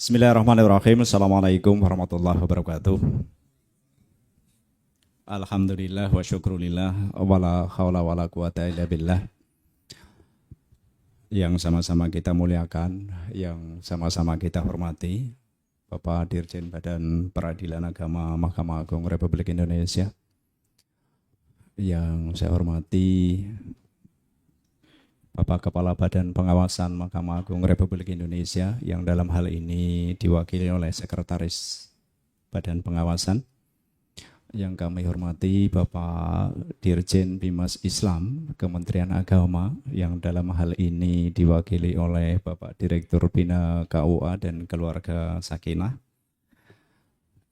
Bismillahirrahmanirrahim. Assalamualaikum warahmatullahi wabarakatuh. Alhamdulillah wa syukrulillah wa la hawla wa la quwata illa billah. Yang sama-sama kita muliakan, yang sama-sama kita hormati, Bapak Dirjen Badan Peradilan Agama Mahkamah Agung Republik Indonesia. Yang saya hormati Bapak Kepala Badan Pengawasan Mahkamah Agung Republik Indonesia, yang dalam hal ini diwakili oleh Sekretaris Badan Pengawasan. Yang kami hormati Bapak Dirjen Bimas Islam Kementerian Agama, yang dalam hal ini diwakili oleh Bapak Direktur Bina KUA dan Keluarga Sakinah.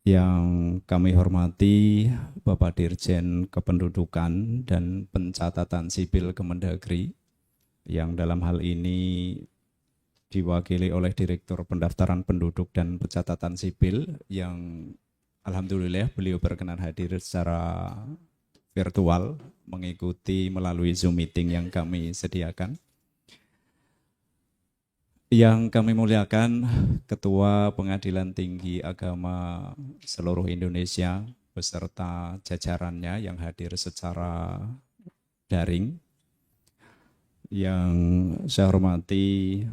Yang kami hormati Bapak Dirjen Kependudukan dan Pencatatan Sipil Kemendagri, yang dalam hal ini diwakili oleh Direktur Pendaftaran Penduduk dan Pencatatan Sipil, yang alhamdulillah beliau berkenan hadir secara virtual mengikuti melalui Zoom meeting yang kami sediakan. Yang kami muliakan Ketua Pengadilan Tinggi Agama seluruh Indonesia beserta jajarannya yang hadir secara daring. Yang saya hormati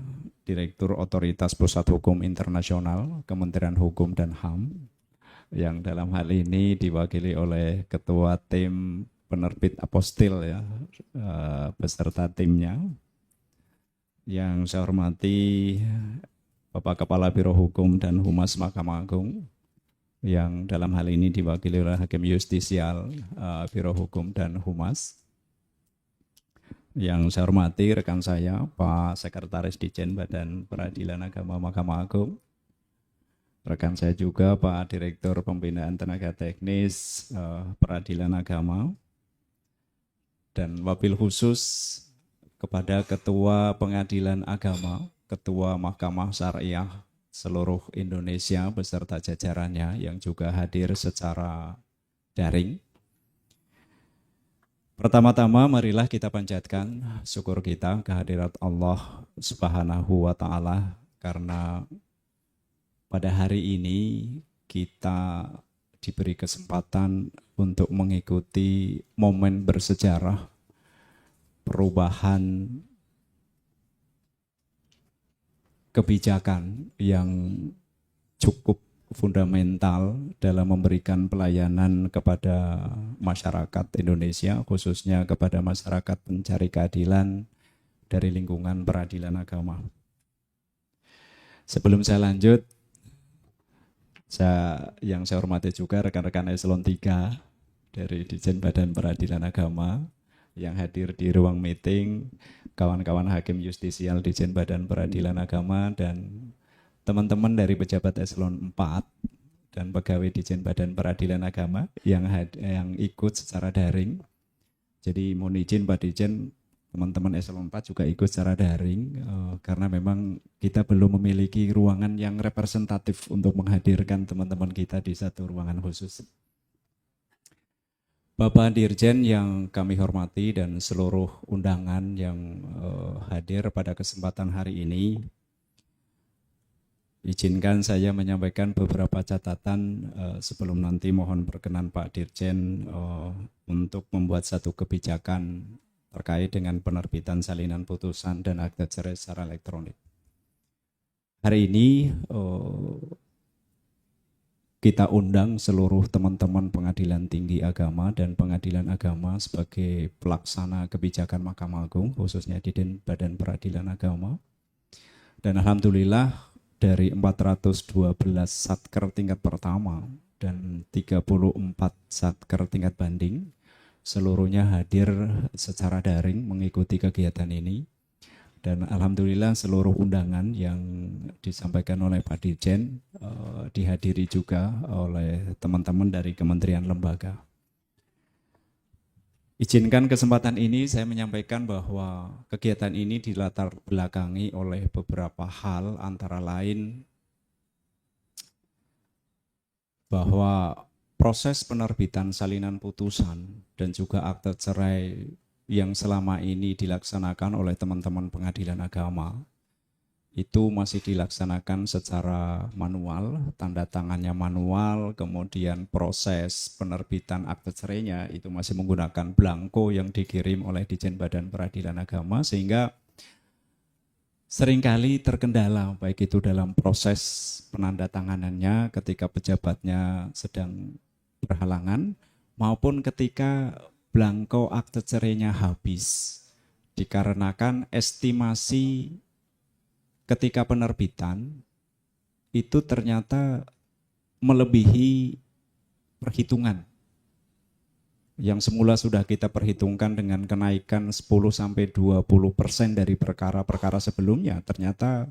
Direktur Otoritas Pusat Hukum Internasional Kementerian Hukum dan HAM, yang dalam hal ini diwakili oleh Ketua Tim Penerbit Apostil ya, beserta timnya. Yang saya hormati Bapak Kepala Biro Hukum dan Humas Mahkamah Agung, yang dalam hal ini diwakili oleh Hakim Justisial Biro Hukum dan Humas. Yang saya hormati rekan saya Pak Sekretaris Ditjen Badan Peradilan Agama Mahkamah Agung, rekan saya juga Pak Direktur Pembinaan Tenaga Teknis Peradilan Agama, dan wabil khusus kepada Ketua Pengadilan Agama, Ketua Mahkamah Syariah seluruh Indonesia beserta jajarannya yang juga hadir secara daring. Pertama-tama marilah kita panjatkan syukur kita kehadirat Allah Subhanahu wa Ta'ala, karena pada hari ini kita diberi kesempatan untuk mengikuti momen bersejarah perubahan kebijakan yang cukup fundamental dalam memberikan pelayanan kepada masyarakat Indonesia, khususnya kepada masyarakat pencari keadilan dari lingkungan peradilan agama. Sebelum saya lanjut, yang saya hormati juga rekan-rekan Eselon 3 dari Ditjen Badan Peradilan Agama yang hadir di ruang meeting, kawan-kawan Hakim Justisial Ditjen Badan Peradilan Agama, dan teman-teman dari pejabat Eselon 4 dan pegawai Ditjen Badan Peradilan Agama yang ikut secara daring. Jadi mohon izin Pak Ditjen, teman-teman Eselon 4 juga ikut secara daring karena memang kita belum memiliki ruangan yang representatif untuk menghadirkan teman-teman kita di satu ruangan khusus. Bapak Dirjen yang kami hormati dan seluruh undangan yang hadir pada kesempatan hari ini, izinkan saya menyampaikan beberapa catatan sebelum nanti mohon berkenan Pak Dirjen untuk membuat satu kebijakan terkait dengan penerbitan salinan putusan dan akta cerai secara elektronik. Hari ini kita undang seluruh teman-teman Pengadilan Tinggi Agama dan Pengadilan Agama sebagai pelaksana kebijakan Mahkamah Agung, khususnya Ditjen Badan Peradilan Agama. Dan alhamdulillah dari 412 satker tingkat pertama dan 34 satker tingkat banding, seluruhnya hadir secara daring mengikuti kegiatan ini. Dan alhamdulillah seluruh undangan yang disampaikan oleh Pak Dirjen dihadiri juga oleh teman-teman dari kementerian lembaga. Izinkan kesempatan ini saya menyampaikan bahwa kegiatan ini dilatar belakangi oleh beberapa hal, antara lain bahwa proses penerbitan salinan putusan dan juga akta cerai yang selama ini dilaksanakan oleh teman-teman pengadilan agama itu masih dilaksanakan secara manual, tanda tangannya manual, kemudian proses penerbitan akte cerainya itu masih menggunakan blanko yang dikirim oleh Ditjen Badan Peradilan Agama, sehingga seringkali terkendala baik itu dalam proses penandatanganannya ketika pejabatnya sedang berhalangan maupun ketika blanko akte cerainya habis, dikarenakan estimasi ketika penerbitan itu ternyata melebihi perhitungan yang semula sudah kita perhitungkan dengan kenaikan 10-20% dari perkara-perkara sebelumnya. Ternyata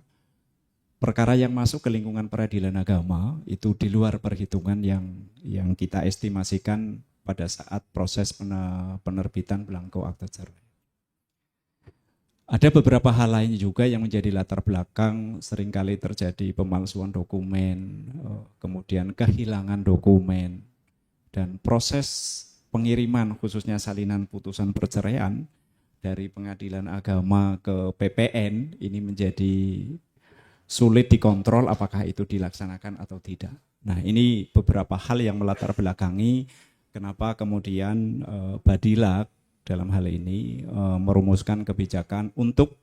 perkara yang masuk ke lingkungan peradilan agama itu di luar perhitungan yang kita estimasikan pada saat proses penerbitan blanko akte cerai. Ada beberapa hal lain juga yang menjadi latar belakang, seringkali terjadi pemalsuan dokumen, kemudian kehilangan dokumen, dan proses pengiriman khususnya salinan putusan perceraian dari pengadilan agama ke PPN ini menjadi sulit dikontrol apakah itu dilaksanakan atau tidak. Nah, ini beberapa hal yang melatar belakangi kenapa kemudian Badilak dalam hal ini merumuskan kebijakan untuk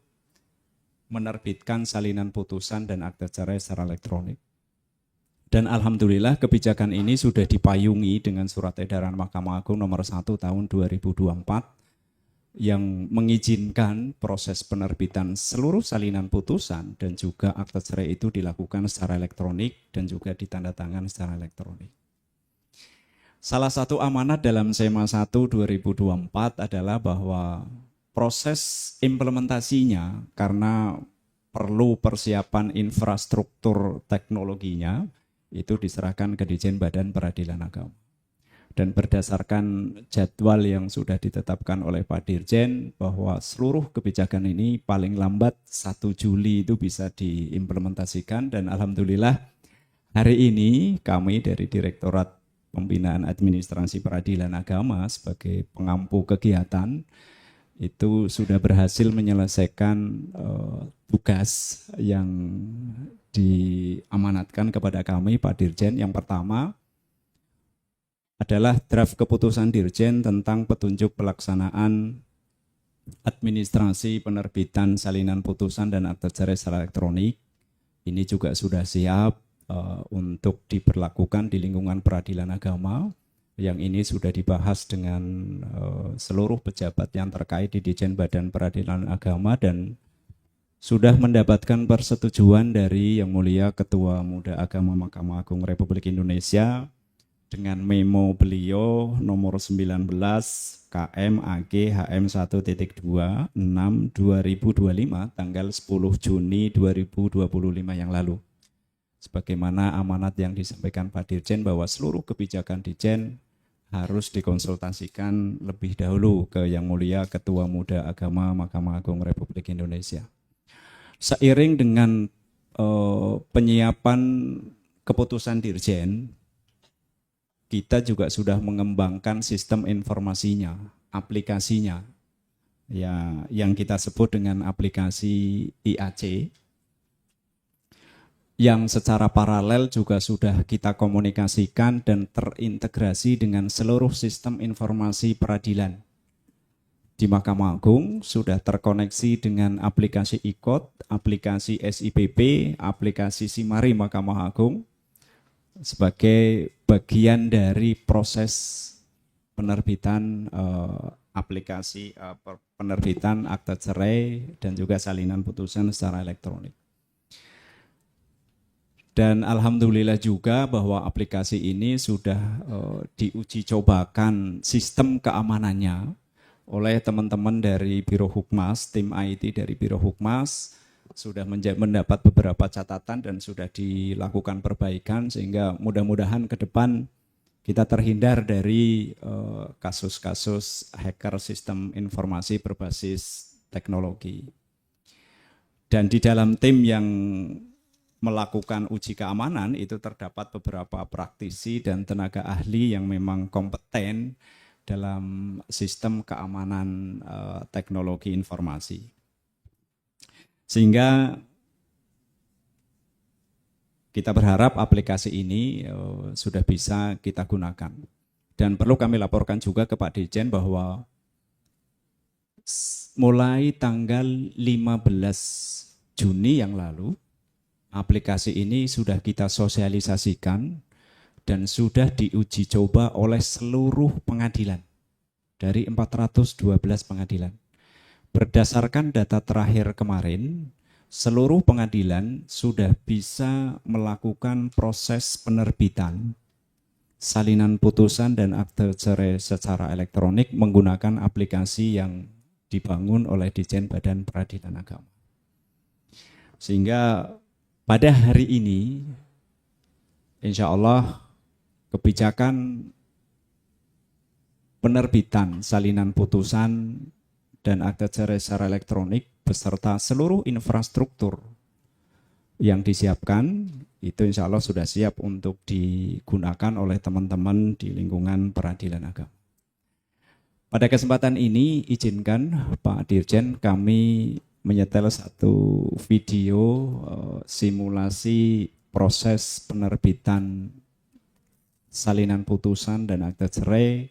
menerbitkan salinan putusan dan akte cerai secara elektronik. Dan alhamdulillah kebijakan ini sudah dipayungi dengan surat edaran Mahkamah Agung nomor 1 tahun 2024 yang mengizinkan proses penerbitan seluruh salinan putusan dan juga akte cerai itu dilakukan secara elektronik dan juga ditandatangan secara elektronik. Salah satu amanat dalam SEMA 1 2024 adalah bahwa proses implementasinya karena perlu persiapan infrastruktur teknologinya itu diserahkan ke Ditjen Badan Peradilan Agama. Dan berdasarkan jadwal yang sudah ditetapkan oleh Pak Dirjen bahwa seluruh kebijakan ini paling lambat 1 Juli itu bisa diimplementasikan, dan alhamdulillah hari ini kami dari Direktorat Pembinaan Administrasi Peradilan Agama sebagai pengampu kegiatan itu sudah berhasil menyelesaikan tugas yang diamanatkan kepada kami Pak Dirjen. Yang pertama adalah draft keputusan Dirjen tentang petunjuk pelaksanaan administrasi penerbitan salinan putusan dan akte cerai secara elektronik. Ini juga sudah siap untuk diberlakukan di lingkungan peradilan agama. Yang ini sudah dibahas dengan seluruh pejabat yang terkait di Ditjen Badan Peradilan Agama dan sudah mendapatkan persetujuan dari Yang Mulia Ketua Muda Agama Mahkamah Agung Republik Indonesia dengan memo beliau nomor 19 KM AG HM 1.2 6 2025 tanggal 10 Juni 2025 yang lalu. Sebagaimana amanat yang disampaikan Pak Dirjen bahwa seluruh kebijakan Ditjen harus dikonsultasikan lebih dahulu ke Yang Mulia Ketua Muda Agama Mahkamah Agung Republik Indonesia. Seiring dengan penyiapan keputusan Dirjen, kita juga sudah mengembangkan sistem informasinya, aplikasinya, ya, yang kita sebut dengan aplikasi IAC, yang secara paralel juga sudah kita komunikasikan dan terintegrasi dengan seluruh sistem informasi peradilan. Di Mahkamah Agung sudah terkoneksi dengan aplikasi IKOT, aplikasi SIPP, aplikasi Simari Mahkamah Agung sebagai bagian dari proses penerbitan aplikasi penerbitan akte cerai dan juga salinan putusan secara elektronik. Dan alhamdulillah juga bahwa aplikasi ini sudah diuji cobakan sistem keamanannya oleh teman-teman dari Biro Hukmas, tim IT dari Biro Hukmas sudah mendapat beberapa catatan dan sudah dilakukan perbaikan sehingga mudah-mudahan ke depan kita terhindar dari kasus-kasus hacker sistem informasi berbasis teknologi. Dan di dalam tim yang melakukan uji keamanan itu terdapat beberapa praktisi dan tenaga ahli yang memang kompeten dalam sistem keamanan teknologi informasi. Sehingga kita berharap aplikasi ini sudah bisa kita gunakan. Dan perlu kami laporkan juga ke Pak Dirjen bahwa mulai tanggal 15 Juni yang lalu, aplikasi ini sudah kita sosialisasikan dan sudah diuji coba oleh seluruh pengadilan dari 412 pengadilan. Berdasarkan data terakhir kemarin, seluruh pengadilan sudah bisa melakukan proses penerbitan salinan putusan dan akte cerai secara elektronik menggunakan aplikasi yang dibangun oleh Ditjen Badan Peradilan Agama. Sehingga pada hari ini, insya Allah kebijakan penerbitan salinan putusan dan akte cerai secara elektronik beserta seluruh infrastruktur yang disiapkan, itu insya Allah sudah siap untuk digunakan oleh teman-teman di lingkungan peradilan agama. Pada kesempatan ini, izinkan Pak Dirjen kami menyetel satu video simulasi proses penerbitan salinan putusan dan akte cerai,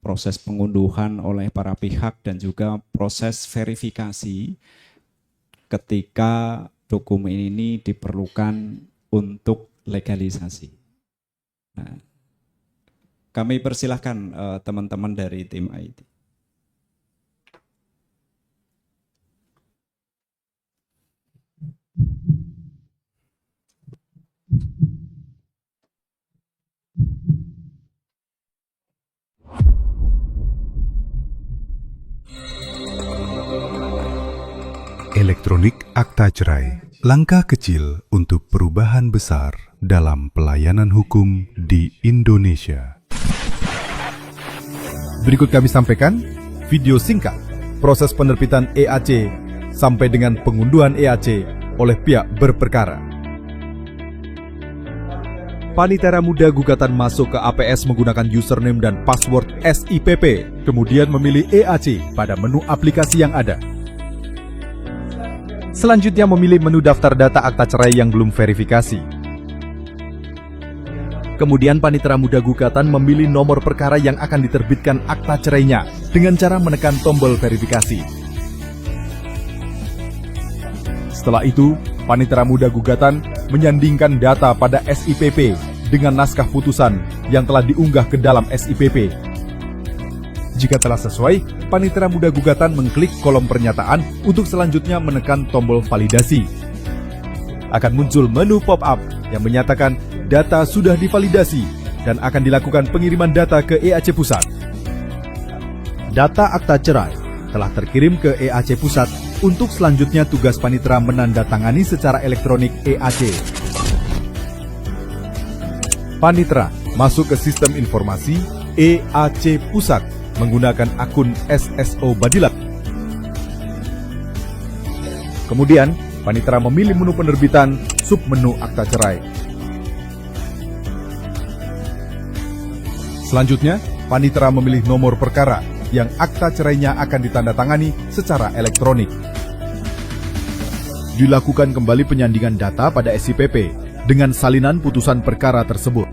proses pengunduhan oleh para pihak dan juga proses verifikasi ketika dokumen ini diperlukan untuk legalisasi. Nah, kami persilahkan teman-teman dari tim IT. Elektronik Akta Cerai, langkah kecil untuk perubahan besar dalam pelayanan hukum di Indonesia. Berikut kami sampaikan video singkat proses penerbitan EAC sampai dengan pengunduhan EAC oleh pihak berperkara. Panitera muda gugatan masuk ke APS menggunakan username dan password SIPP, kemudian memilih EAC pada menu aplikasi yang ada. Selanjutnya memilih menu daftar data akta cerai yang belum verifikasi. Kemudian panitera muda gugatan memilih nomor perkara yang akan diterbitkan akta cerainya dengan cara menekan tombol verifikasi. Setelah itu, panitera muda gugatan menyandingkan data pada SIPP dengan naskah putusan yang telah diunggah ke dalam SIPP. Jika telah sesuai, panitera muda gugatan mengklik kolom pernyataan untuk selanjutnya menekan tombol validasi. Akan muncul menu pop-up yang menyatakan data sudah divalidasi dan akan dilakukan pengiriman data ke EAC Pusat. Data akta cerai telah terkirim ke EAC Pusat untuk selanjutnya tugas panitera menandatangani secara elektronik EAC. Panitera masuk ke sistem informasi EAC Pusat menggunakan akun SSO Badilat. Kemudian, panitera memilih menu penerbitan submenu akta cerai. Selanjutnya, panitera memilih nomor perkara yang akta cerainya akan ditandatangani secara elektronik. Dilakukan kembali penyandingan data pada SIPP dengan salinan putusan perkara tersebut.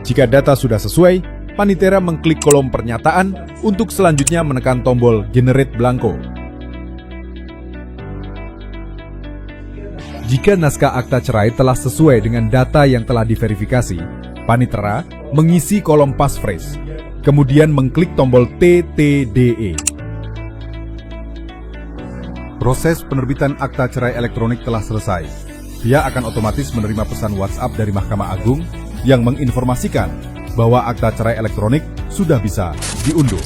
Jika data sudah sesuai, panitera mengklik kolom pernyataan untuk selanjutnya menekan tombol Generate Blanko. Jika naskah akta cerai telah sesuai dengan data yang telah diverifikasi, panitera mengisi kolom passphrase, kemudian mengklik tombol TTDE. Proses penerbitan akta cerai elektronik telah selesai. Dia akan otomatis menerima pesan WhatsApp dari Mahkamah Agung yang menginformasikan bahwa akta cerai elektronik sudah bisa diunduh.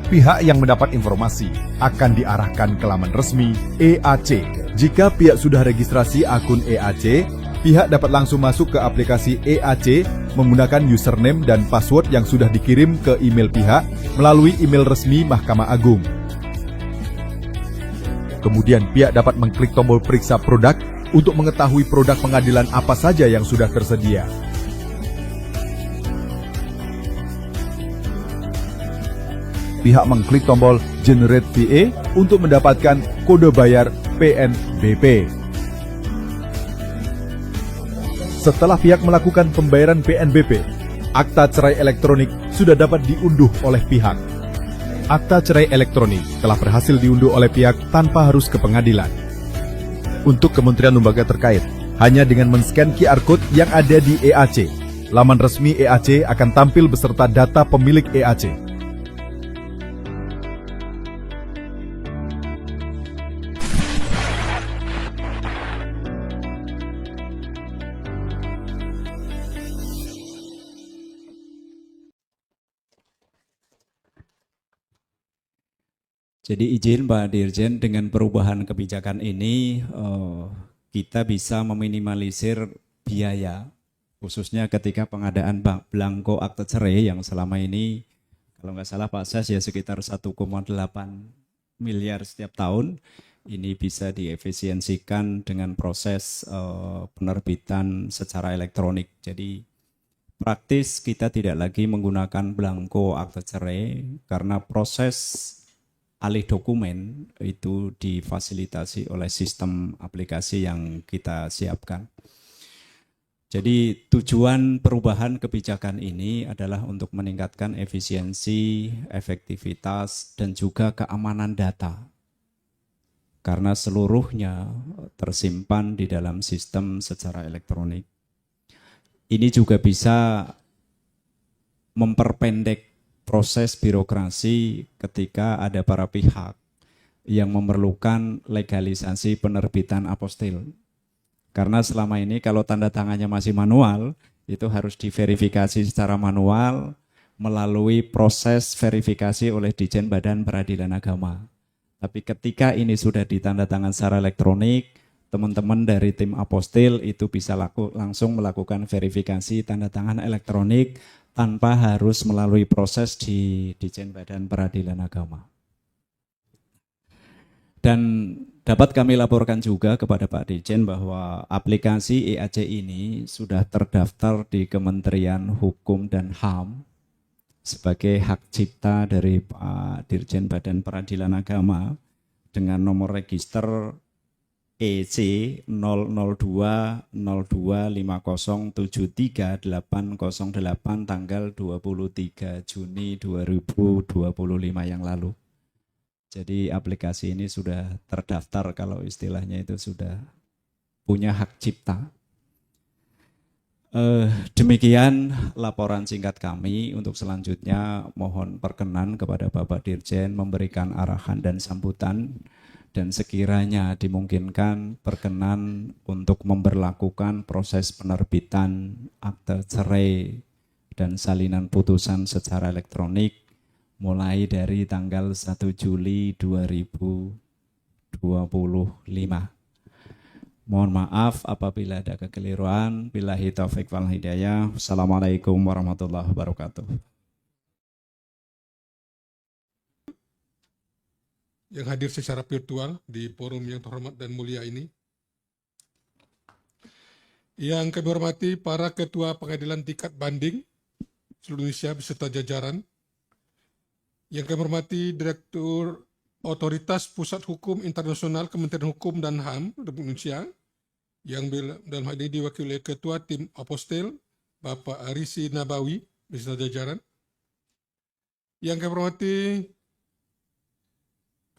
Pihak yang mendapat informasi akan diarahkan ke laman resmi EAC. Jika pihak sudah registrasi akun EAC, pihak dapat langsung masuk ke aplikasi EAC menggunakan username dan password yang sudah dikirim ke email pihak melalui email resmi Mahkamah Agung. Kemudian pihak dapat mengklik tombol periksa produk untuk mengetahui produk pengadilan apa saja yang sudah tersedia. Pihak mengklik tombol Generate VA untuk mendapatkan kode bayar PNBP. Setelah pihak melakukan pembayaran PNBP, akta cerai elektronik sudah dapat diunduh oleh pihak. Akta cerai elektronik telah berhasil diunduh oleh pihak tanpa harus ke pengadilan. Untuk kementerian lembaga terkait, hanya dengan men-scan QR Code yang ada di EAC, laman resmi EAC akan tampil beserta data pemilik EAC. Jadi izin Pak Dirjen, dengan perubahan kebijakan ini kita bisa meminimalisir biaya, khususnya ketika pengadaan belangko akte cerai yang selama ini kalau nggak salah Pak Ses ya sekitar 1,8 miliar setiap tahun. Ini bisa diefisiensikan dengan proses penerbitan secara elektronik. Jadi praktis kita tidak lagi menggunakan belangko akte cerai karena proses alih dokumen itu difasilitasi oleh sistem aplikasi yang kita siapkan. Jadi tujuan perubahan kebijakan ini adalah untuk meningkatkan efisiensi, efektivitas, dan juga keamanan data. Karena seluruhnya tersimpan di dalam sistem secara elektronik. Ini juga bisa memperpendek proses birokrasi ketika ada para pihak yang memerlukan legalisasi penerbitan apostil. Karena selama ini kalau tanda tangannya masih manual, itu harus diverifikasi secara manual melalui proses verifikasi oleh Ditjen Badan Peradilan Agama. Tapi ketika ini sudah ditandatangan secara elektronik, teman-teman dari tim apostil itu bisa langsung melakukan verifikasi tanda tangan elektronik tanpa harus melalui proses di Ditjen Badan Peradilan Agama. Dan dapat kami laporkan juga kepada Pak Ditjen bahwa aplikasi EAC ini sudah terdaftar di Kementerian Hukum dan HAM sebagai hak cipta dari Pak Dirjen Badan Peradilan Agama dengan nomor register EC 002025073 808 tanggal 23 Juni 2025 yang lalu. Jadi aplikasi ini sudah terdaftar, kalau istilahnya itu sudah punya hak cipta. Demikian laporan singkat kami. Untuk selanjutnya mohon perkenan kepada Bapak Dirjen memberikan arahan dan sambutan. Dan sekiranya dimungkinkan berkenan untuk memberlakukan proses penerbitan akte cerai dan salinan putusan secara elektronik mulai dari tanggal 1 Juli 2025. Mohon maaf apabila ada kekeliruan. Billahi taufiq wal hidayah. Wassalamualaikum warahmatullahi wabarakatuh. Yang hadir secara virtual di forum yang terhormat dan mulia ini. Yang kami hormati para ketua pengadilan tingkat banding seluruh Indonesia beserta jajaran. Yang kami hormati Direktur Otoritas Pusat Hukum Internasional Kementerian Hukum dan HAM Republik Indonesia, yang dalam hal ini diwakili oleh Ketua Tim Apostil Bapak Arisi Nabawi beserta jajaran. Yang kami hormati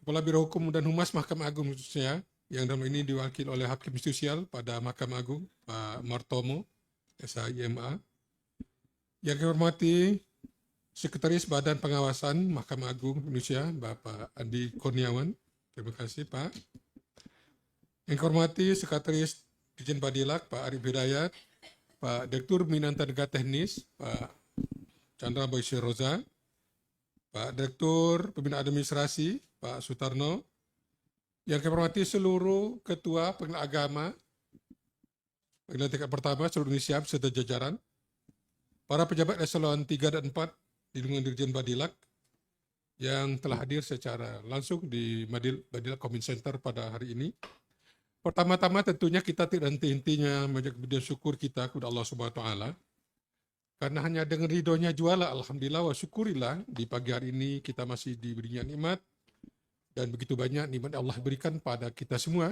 Kepala Biro Hukum dan Humas Mahkamah Agung khususnya, yang dalam ini diwakili oleh Hakim Justisial pada Mahkamah Agung, Pak Martomo, SHIMA. Yang kami hormati Sekretaris Badan Pengawasan Mahkamah Agung Indonesia, Bapak Andi Kurniawan. Terima kasih, Pak. Yang kami hormati Sekretaris Ditjen Badilak, Pak Arif Hidayat, Pak Direktur Pembinaan Tenaga Teknis, Pak Chandra Boysi Roza, Pak Direktur Pembinaan Administrasi, Pak Sutarno, yang kami hormati seluruh Ketua Pengadilan Agama, Pengadilan tingkat pertama seluruh Indonesia beserta jajaran, para pejabat eselon 3 dan 4 di lingkungan Dirjen Badilak yang telah hadir secara langsung di Badilak Command Center pada hari ini. Pertama-tama tentunya kita tidak henti-hentinya menjaga syukur kita kepada Allah Subhanahu wa Ta'ala. Karena hanya dengan ridhonya jualah, alhamdulillah wa syukurilah, di pagi hari ini kita masih diberinya nikmat. Dan begitu banyak nikmat Allah berikan pada kita semua.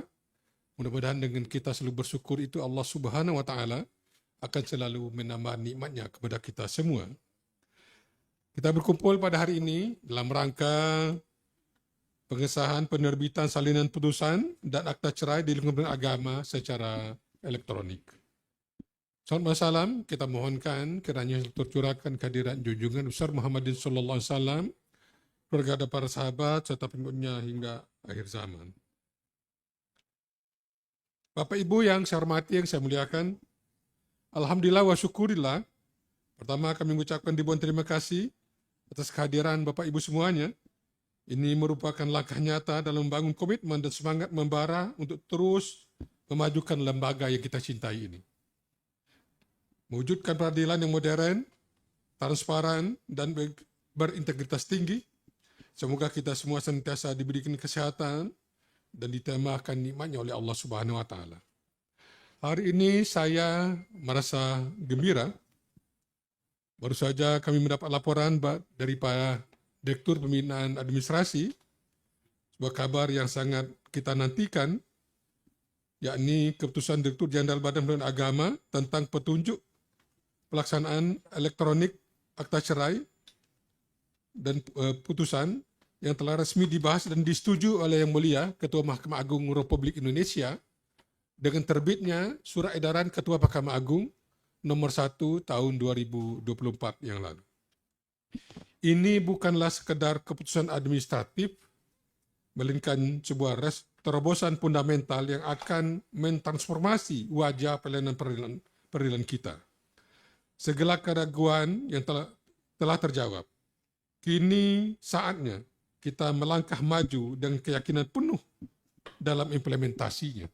Mudah-mudahan dengan kita selalu bersyukur itu Allah Subhanahu wa Ta'ala akan selalu menambah nikmatnya kepada kita semua. Kita berkumpul pada hari ini dalam rangka pengesahan penerbitan salinan putusan dan akta cerai di lingkungan agama secara elektronik. Salam salam, kita mohonkan kiranya tercurahkan kehadiran junjungan besar Muhammadin sallallahu alaihi wasallam, keluarga dan para sahabat serta pengikutnya hingga akhir zaman. Bapak Ibu yang saya hormati, yang saya muliakan, alhamdulillah wa syukurillah. Pertama kami mengucapkan ribuan terima kasih atas kehadiran Bapak Ibu semuanya. Ini merupakan langkah nyata dalam membangun komitmen dan semangat membara untuk terus memajukan lembaga yang kita cintai ini. Mewujudkan peradilan yang modern, transparan, dan berintegritas tinggi. Semoga kita semua senantiasa diberikan kesehatan dan ditambahkan nikmatnya oleh Allah Subhanahu wa Ta'ala. Hari ini saya merasa gembira. Baru saja kami mendapat laporan dari Pak Direktur Pembinaan Administrasi, sebuah kabar yang sangat kita nantikan, yakni keputusan Direktur Jenderal Badan Pembinaan Agama tentang petunjuk pelaksanaan elektronik akta cerai dan putusan yang telah resmi dibahas dan disetujui oleh Yang Mulia Ketua Mahkamah Agung Republik Indonesia dengan terbitnya Surat Edaran Ketua Mahkamah Agung nomor 1 tahun 2024 yang lalu. Ini bukanlah sekedar keputusan administratif, melainkan sebuah terobosan fundamental yang akan mentransformasi wajah peradilan kita. Segala keraguan yang telah terjawab. Kini saatnya kita melangkah maju dengan keyakinan penuh dalam implementasinya.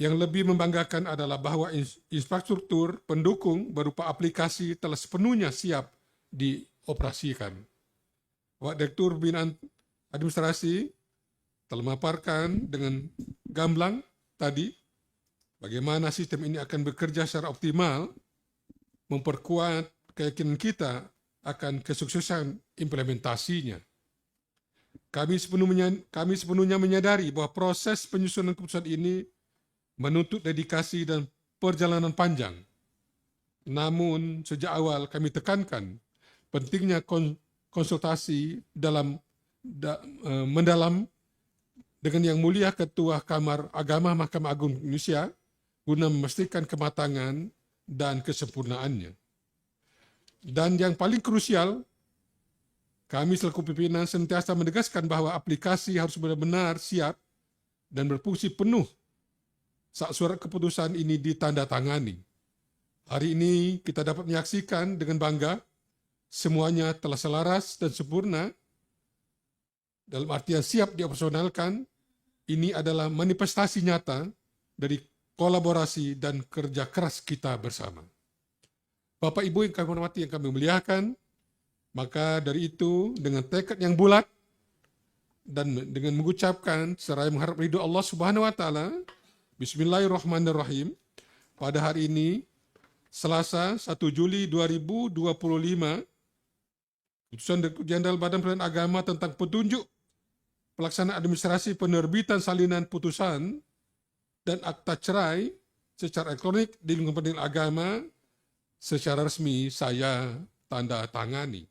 Yang lebih membanggakan adalah bahwa infrastruktur pendukung berupa aplikasi telah sepenuhnya siap dioperasikan. Pak Direktur Pembinaan Administrasi telah memaparkan dengan gamblang tadi bagaimana sistem ini akan bekerja secara optimal, memperkuat keyakinan kita akan kesuksesan implementasinya. Kami sepenuhnya menyadari bahwa proses penyusunan keputusan ini menuntut dedikasi dan perjalanan panjang. Namun sejak awal kami tekankan pentingnya konsultasi mendalam dengan Yang Mulia Ketua Kamar Agama Mahkamah Agung Indonesia guna memastikan kematangan dan kesempurnaannya. Dan yang paling krusial, kami selaku pimpinan senantiasa menegaskan bahwa aplikasi harus benar-benar siap dan berfungsi penuh saat surat keputusan ini ditandatangani. Hari ini kita dapat menyaksikan dengan bangga semuanya telah selaras dan sempurna dalam artian siap dioperasionalkan. Ini adalah manifestasi nyata dari kolaborasi dan kerja keras kita bersama. Bapak Ibu yang kami hormati, yang kami muliakan, maka dari itu dengan tekad yang bulat dan dengan mengucapkan seraya mengharap ridho Allah Subhanahu wa Ta'ala, Bismillahirrahmanirrahim, pada hari ini Selasa 1 Juli 2025, Putusan Direktur Jenderal Badan Pembinaan Agama tentang petunjuk pelaksanaan administrasi penerbitan salinan putusan dan akta cerai secara elektronik di lingkungan pendidikan agama secara resmi saya tanda tangani.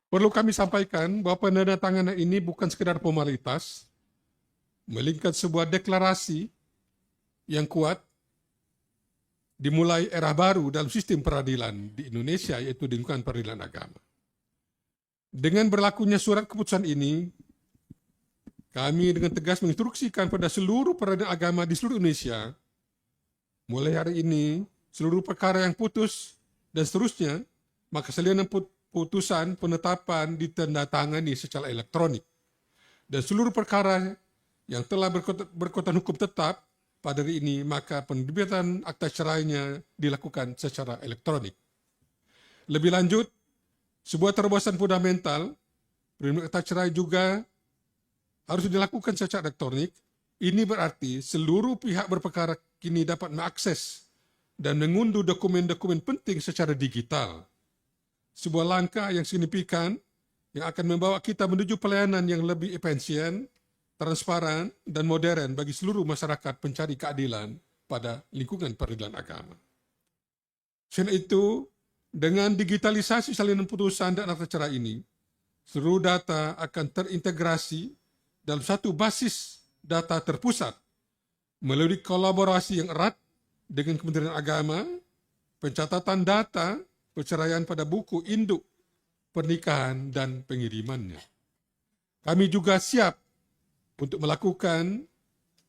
Perlu kami sampaikan bahwa penandatanganan ini bukan sekedar formalitas, melainkan sebuah deklarasi yang kuat dimulai era baru dalam sistem peradilan di Indonesia, yaitu di lingkungan peradilan agama. Dengan berlakunya surat keputusan ini, kami dengan tegas menginstruksikan pada seluruh peradilan agama di seluruh Indonesia, mulai hari ini, seluruh perkara yang putus dan seterusnya, maka salinan putusan penetapan ditandatangani secara elektronik. Dan seluruh perkara yang telah berkekuatan hukum tetap pada hari ini, maka penerbitan akta cerainya dilakukan secara elektronik. Lebih lanjut, sebuah terobosan fundamental, penerbitan akta cerai juga harus dilakukan secara elektronik. Ini berarti seluruh pihak berperkara kini dapat mengakses dan mengunduh dokumen-dokumen penting secara digital. Sebuah langkah yang signifikan yang akan membawa kita menuju pelayanan yang lebih efisien, transparan, dan modern bagi seluruh masyarakat pencari keadilan pada lingkungan peradilan agama. Selain itu, dengan digitalisasi salinan putusan dan akta cerai ini, seluruh data akan terintegrasi dalam satu basis data terpusat melalui kolaborasi yang erat dengan Kementerian Agama, pencatatan data perceraian pada buku induk pernikahan dan pengirimannya. Kami juga siap untuk melakukan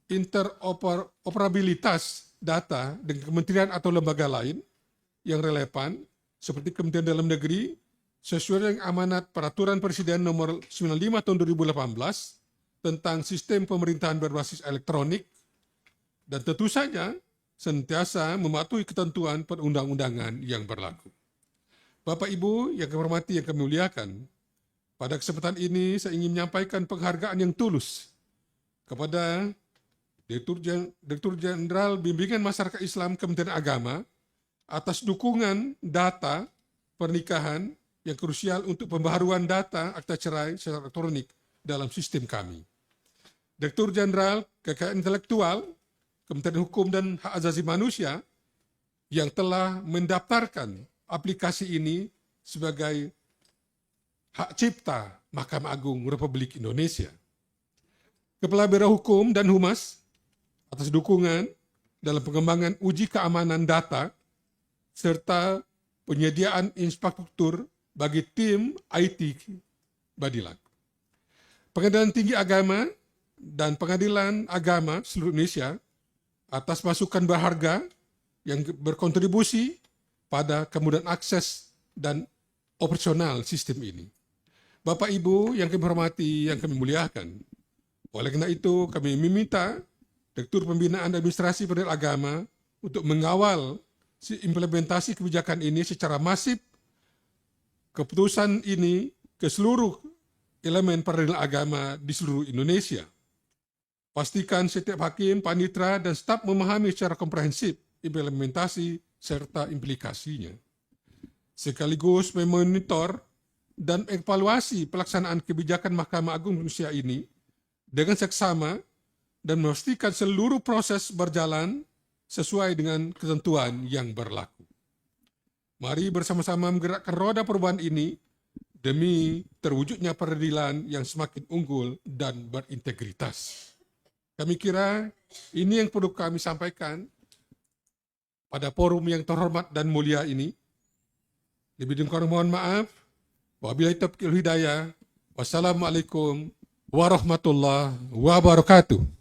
interoperabilitas data dengan kementerian atau lembaga lain yang relevan seperti Kementerian Dalam Negeri sesuai dengan amanat Peraturan Presiden Nomor 95 Tahun 2018 tentang sistem pemerintahan berbasis elektronik, dan tentu saja senantiasa mematuhi ketentuan perundang-undangan yang berlaku. Bapak Ibu yang kami hormati, yang kami muliakan, pada kesempatan ini saya ingin menyampaikan penghargaan yang tulus kepada Direktur Jenderal Bimbingan Masyarakat Islam Kementerian Agama atas dukungan data pernikahan yang krusial untuk pembaharuan data akta cerai secara elektronik dalam sistem kami. Direktur Jenderal Kekayaan Intelektual Kementerian Hukum dan Hak Asasi Manusia yang telah mendaftarkan aplikasi ini sebagai hak cipta Mahkamah Agung Republik Indonesia. Kepala Biro Hukum dan Humas atas dukungan dalam pengembangan uji keamanan data serta penyediaan infrastruktur bagi tim IT Badilag. Pengadilan Tinggi Agama dan Pengadilan Agama seluruh Indonesia atas masukan berharga yang berkontribusi pada kemudahan akses dan operasional sistem ini. Bapak Ibu yang kami hormati, yang kami muliakan, oleh karena itu kami meminta Direktur Pembinaan Administrasi Peradilan Agama untuk mengawal implementasi kebijakan ini secara masif, keputusan ini ke seluruh elemen peradilan agama di seluruh Indonesia. Pastikan setiap hakim, panitera, dan staf memahami secara komprehensif implementasi serta implikasinya. Sekaligus memonitor dan evaluasi pelaksanaan kebijakan Mahkamah Agung Indonesia ini dengan seksama dan memastikan seluruh proses berjalan sesuai dengan ketentuan yang berlaku. Mari bersama-sama menggerakkan roda perubahan ini demi terwujudnya peradilan yang semakin unggul dan berintegritas. Kami kira ini yang perlu kami sampaikan pada forum yang terhormat dan mulia ini. Lebih kurang mohon maaf. Wabillahi taufiq wal hidayah. Wassalamualaikum warahmatullahi wabarakatuh.